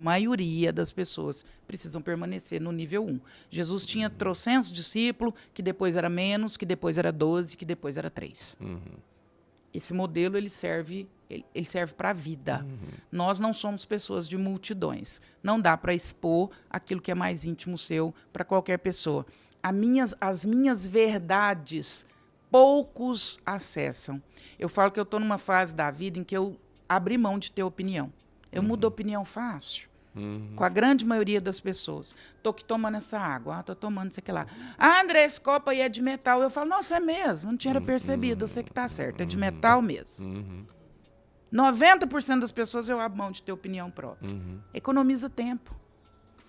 maioria das pessoas precisam permanecer no nível 1. Jesus tinha trocentos discípulos, que depois era menos, que depois era 12, que depois era 3. Esse modelo ele serve para a vida. Nós não somos pessoas de multidões. Não dá para expor aquilo que é mais íntimo seu para qualquer pessoa. As minhas verdades, poucos acessam. Eu falo que eu estou numa fase da vida em que eu abri mão de ter opinião. Eu mudo a opinião fácil. Com a grande maioria das pessoas. Estou aqui tomando essa água. Estou tomando isso aqui lá. André, esse copo aí é de metal. Eu falo, nossa, é mesmo. Não tinha percebido. Eu sei que está certo. É de metal mesmo. 90% das pessoas eu abro mão de ter opinião própria. Economiza tempo.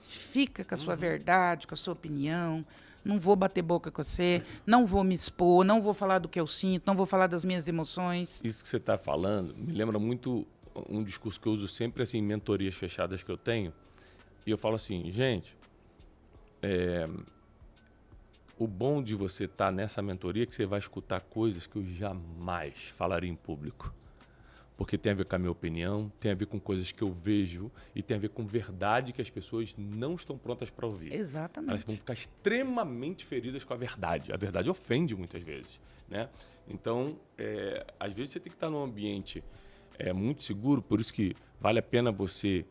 Fica com a sua verdade, com a sua opinião. Não vou bater boca com você. Não vou me expor. Não vou falar do que eu sinto. Não vou falar das minhas emoções. Isso que você está falando me lembra muito um discurso que eu uso sempre assim, em mentorias fechadas que eu tenho. E eu falo assim, gente, o bom de você estar nessa mentoria é que você vai escutar coisas que eu jamais falaria em público. Porque tem a ver com a minha opinião, tem a ver com coisas que eu vejo e tem a ver com verdade que as pessoas não estão prontas para ouvir. Exatamente. Elas vão ficar extremamente feridas com a verdade. A verdade ofende muitas vezes, né? Então, às vezes você tem que estar num ambiente muito seguro, por isso que vale a pena você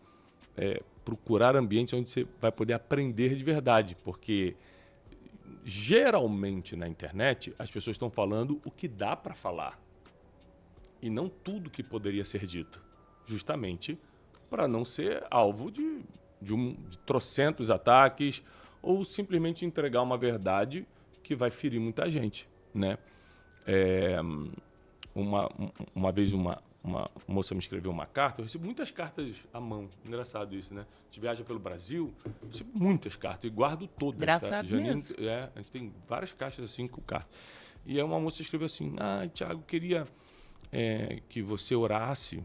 procurar ambientes onde você vai poder aprender de verdade, porque geralmente na internet as pessoas estão falando o que dá para falar. E não tudo que poderia ser dito, justamente para não ser alvo de trocentos ataques ou simplesmente entregar uma verdade que vai ferir muita gente, né? Uma vez uma moça me escreveu uma carta, eu recebo muitas cartas à mão, engraçado isso, né? A gente viaja pelo Brasil, eu recebo muitas cartas e guardo todas. Engraçado mesmo. A gente tem várias caixas assim com cartas. E aí uma moça escreveu assim, Thiago, queria que você orasse,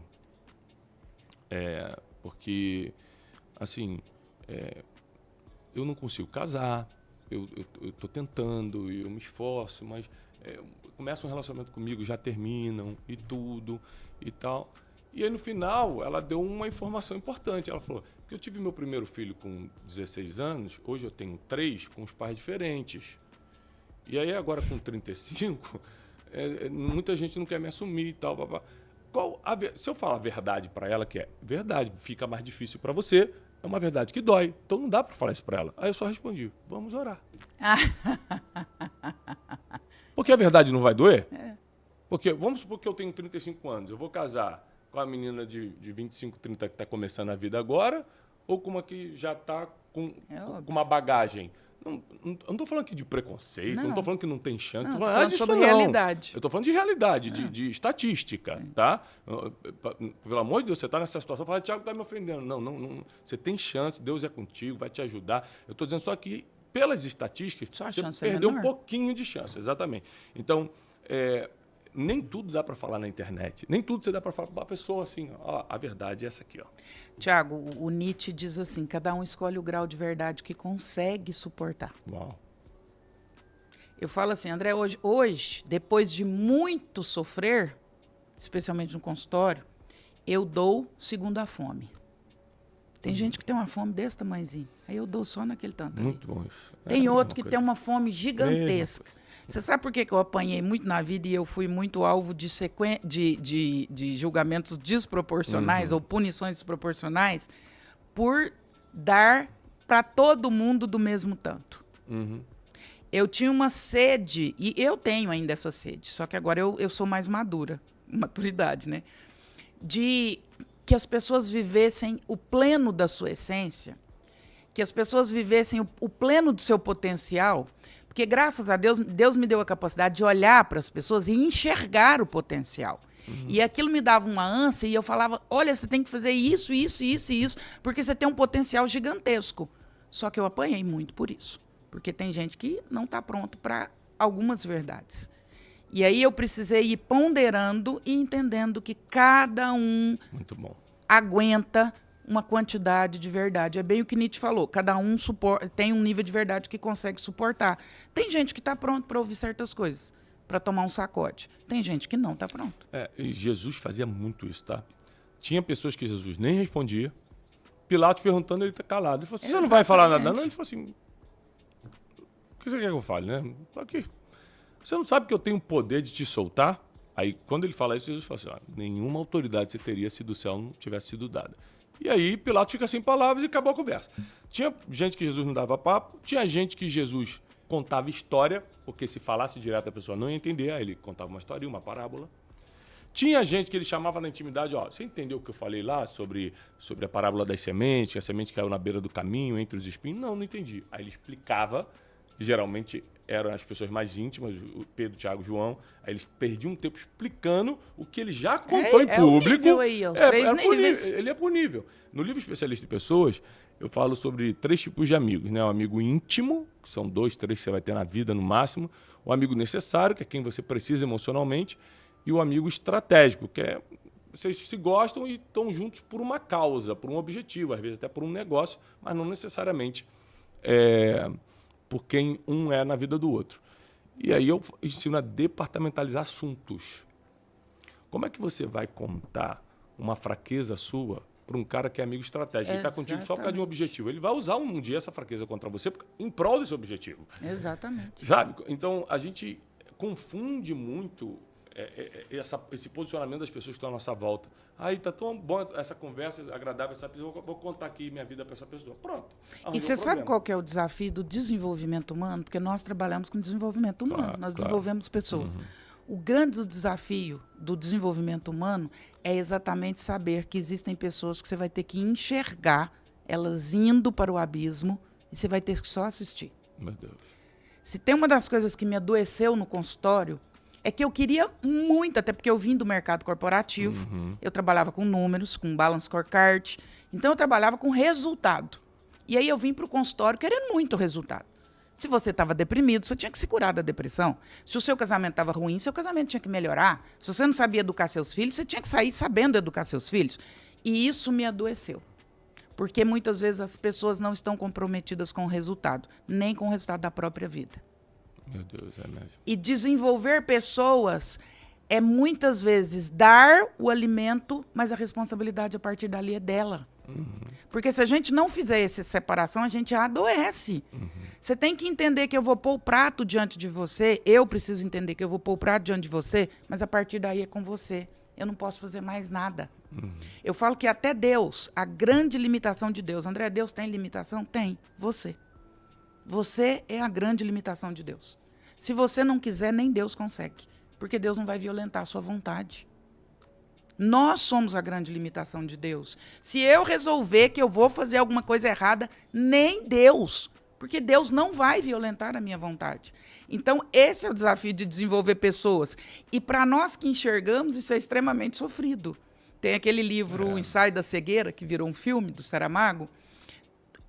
porque, assim, eu não consigo casar, eu estou tentando, eu me esforço, mas começa um relacionamento comigo, já terminam e tudo e tal. E aí, no final, ela deu uma informação importante. Ela falou que eu tive meu primeiro filho com 16 anos, hoje eu tenho 3 com os pais diferentes. E aí, agora com 35... muita gente não quer me assumir e tal. Se eu falar a verdade para ela, que é verdade, fica mais difícil para você, é uma verdade que dói. Então não dá para falar isso para ela. Aí eu só respondi, vamos orar. Porque a verdade não vai doer? Porque vamos supor que eu tenho 35 anos, eu vou casar com a menina de 25, 30 que está começando a vida agora, ou com uma que já está com uma bagagem. Eu não estou falando aqui de preconceito, não estou falando que não tem chance. Estou falando sobre realidade. Eu estou falando de realidade, de estatística, tá? Pelo amor de Deus, você está nessa situação, fala, Thiago está me ofendendo. Não, você tem chance, Deus é contigo, vai te ajudar. Eu estou dizendo só que, pelas estatísticas, você perdeu um pouquinho de chance, exatamente. Então, nem tudo dá para falar na internet. Nem tudo você dá para falar para a pessoa assim, ó, a verdade é essa aqui, ó. Tiago, o Nietzsche diz assim, cada um escolhe o grau de verdade que consegue suportar. Uau. Eu falo assim, André, hoje, depois de muito sofrer, especialmente no consultório, eu dou segundo a fome. Tem gente que tem uma fome desse tamanhozinho, aí eu dou só naquele tanto ali. Muito bom isso. Tem outro que tem uma fome gigantesca. Você sabe por que eu apanhei muito na vida e eu fui muito alvo de julgamentos desproporcionais ou punições desproporcionais por dar para todo mundo do mesmo tanto. Eu tinha uma sede, e eu tenho ainda essa sede, só que agora eu sou mais madura, maturidade, né? De que as pessoas vivessem o pleno da sua essência, que as pessoas vivessem o pleno do seu potencial. Porque, graças a Deus, Deus me deu a capacidade de olhar para as pessoas e enxergar o potencial. E aquilo me dava uma ânsia e eu falava, olha, você tem que fazer isso, isso, isso e isso, porque você tem um potencial gigantesco. Só que eu apanhei muito por isso. Porque tem gente que não está pronto para algumas verdades. E aí eu precisei ir ponderando e entendendo que cada um aguenta uma quantidade de verdade. É bem o que Nietzsche falou. Cada um tem um nível de verdade que consegue suportar. Tem gente que está pronto para ouvir certas coisas, para tomar um sacode. Tem gente que não está pronto. E Jesus fazia muito isso, tá? Tinha pessoas que Jesus nem respondia, Pilatos perguntando, ele tá calado. Ele falou assim, você não vai falar nada, não? Ele falou assim, o que você quer que eu fale, né? Aqui. Você não sabe que eu tenho o poder de te soltar? Aí, quando ele fala isso, Jesus fala assim, nenhuma autoridade você teria se do céu não tivesse sido dada. E aí, Pilatos fica sem palavras e acabou a conversa. Tinha gente que Jesus não dava papo, tinha gente que Jesus contava história, porque se falasse direto a pessoa não ia entender, aí ele contava uma história, uma parábola. Tinha gente que ele chamava na intimidade, você entendeu o que eu falei lá sobre a parábola das sementes, que a semente caiu na beira do caminho, entre os espinhos? Não entendi. Aí ele explicava, geralmente eram as pessoas mais íntimas, o Pedro, Tiago, João, aí eles perdiam um tempo explicando o que ele já contou em público. O nível aí, os 3 níveis. Ele é por nível. No livro Especialista em Pessoas, eu falo sobre 3 tipos de amigos, né? O amigo íntimo, que são 2, 3 que você vai ter na vida no máximo, o amigo necessário, que é quem você precisa emocionalmente, e o amigo estratégico, que é vocês se gostam e estão juntos por uma causa, por um objetivo, às vezes até por um negócio, mas não necessariamente por quem um é na vida do outro. E aí eu ensino a departamentalizar assuntos. Como é que você vai contar uma fraqueza sua para um cara que é amigo estratégico? Ele está contigo só por causa de um objetivo. Ele vai usar um dia essa fraqueza contra você em prol desse objetivo. Exatamente. Sabe? Então, a gente confunde muito esse posicionamento das pessoas que estão à nossa volta. Aí tá tão bom essa conversa agradável, essa pessoa, vou contar aqui minha vida para essa pessoa. Pronto. E você sabe qual que é o desafio do desenvolvimento humano? Porque nós trabalhamos com desenvolvimento humano, nós desenvolvemos pessoas. O grande desafio do desenvolvimento humano é exatamente saber que existem pessoas que você vai ter que enxergar elas indo para o abismo e você vai ter que só assistir. Meu Deus. Se tem uma das coisas que me adoeceu no consultório, é que eu queria muito, até porque eu vim do mercado corporativo, eu trabalhava com números, com balance scorecard, então eu trabalhava com resultado. E aí eu vim para o consultório querendo muito resultado. Se você estava deprimido, você tinha que se curar da depressão. Se o seu casamento estava ruim, seu casamento tinha que melhorar. Se você não sabia educar seus filhos, você tinha que sair sabendo educar seus filhos. E isso me adoeceu. Porque muitas vezes as pessoas não estão comprometidas com o resultado, nem com o resultado da própria vida. Meu Deus, é mesmo. E desenvolver pessoas é muitas vezes dar o alimento, mas a responsabilidade a partir dali é dela. Porque se a gente não fizer essa separação, a gente adoece. Você tem que entender que eu vou pôr o prato diante de você, eu preciso entender que eu vou pôr o prato diante de você, mas a partir daí é com você. Eu não posso fazer mais nada. Eu falo que até Deus, a grande limitação de Deus, André, Deus tem limitação? Tem. Você. Você é a grande limitação de Deus. Se você não quiser, nem Deus consegue. Porque Deus não vai violentar a sua vontade. Nós somos a grande limitação de Deus. Se eu resolver que eu vou fazer alguma coisa errada, nem Deus. Porque Deus não vai violentar a minha vontade. Então, esse é o desafio de desenvolver pessoas. E para nós que enxergamos, isso é extremamente sofrido. Tem aquele livro, O Ensaio da Cegueira, que virou um filme do Saramago.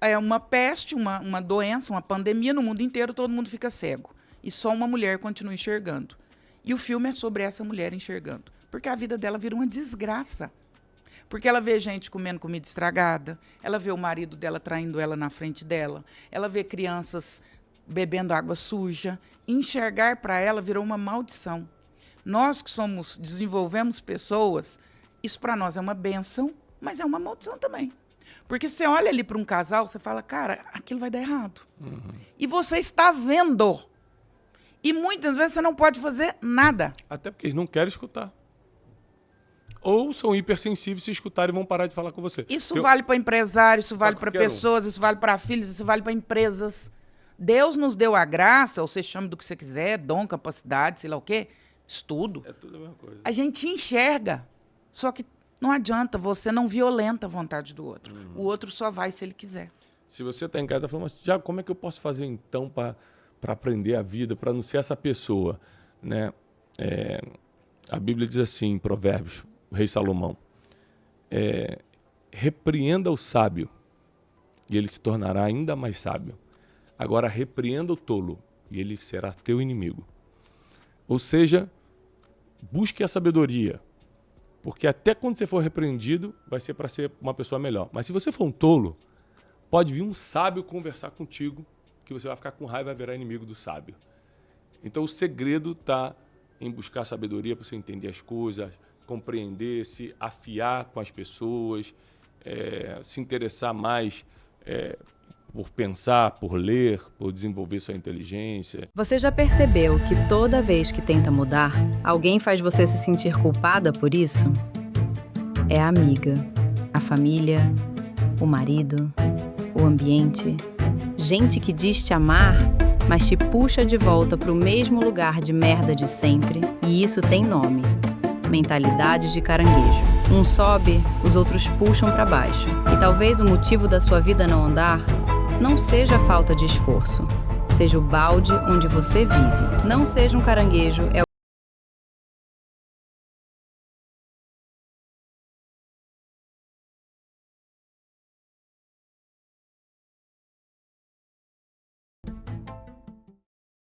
É uma peste, uma doença, uma pandemia no mundo inteiro, todo mundo fica cego. E só uma mulher continua enxergando. E o filme é sobre essa mulher enxergando. Porque a vida dela vira uma desgraça. Porque ela vê gente comendo comida estragada, ela vê o marido dela traindo ela na frente dela, ela vê crianças bebendo água suja. Enxergar para ela virou uma maldição. Nós que desenvolvemos pessoas, isso para nós é uma bênção, mas é uma maldição também. Porque você olha ali para um casal, você fala, cara, aquilo vai dar errado. E você está vendo. E muitas vezes você não pode fazer nada. Até porque eles não querem escutar. Ou são hipersensíveis, se escutarem vão parar de falar com você. Isso vale para empresários, isso vale para pessoas, isso vale para filhos, isso vale para empresas. Deus nos deu a graça, ou você chama do que você quiser, dom, capacidade, sei lá o quê, estudo. É tudo a mesma coisa. A gente enxerga, só que não adianta, você não violenta a vontade do outro. O outro só vai se ele quiser. Se você está em casa e está falando, mas já como é que eu posso fazer então para aprender a vida, para não ser essa pessoa? Né? A Bíblia diz assim, em Provérbios, o rei Salomão, repreenda o sábio e ele se tornará ainda mais sábio. Agora repreenda o tolo e ele será teu inimigo. Ou seja, busque a sabedoria. Porque até quando você for repreendido, vai ser para ser uma pessoa melhor. Mas se você for um tolo, pode vir um sábio conversar contigo, que você vai ficar com raiva e vai virar inimigo do sábio. Então o segredo está em buscar sabedoria para você entender as coisas, compreender, se afiar com as pessoas, se interessar mais por pensar, por ler, por desenvolver sua inteligência. Você já percebeu que toda vez que tenta mudar, alguém faz você se sentir culpada por isso? É a amiga, a família, o marido, o ambiente. Gente que diz te amar, mas te puxa de volta para o mesmo lugar de merda de sempre. E isso tem nome: mentalidade de caranguejo. Um sobe, os outros puxam para baixo. E talvez o motivo da sua vida não andar não seja a falta de esforço, seja o balde onde você vive. Não seja um caranguejo, é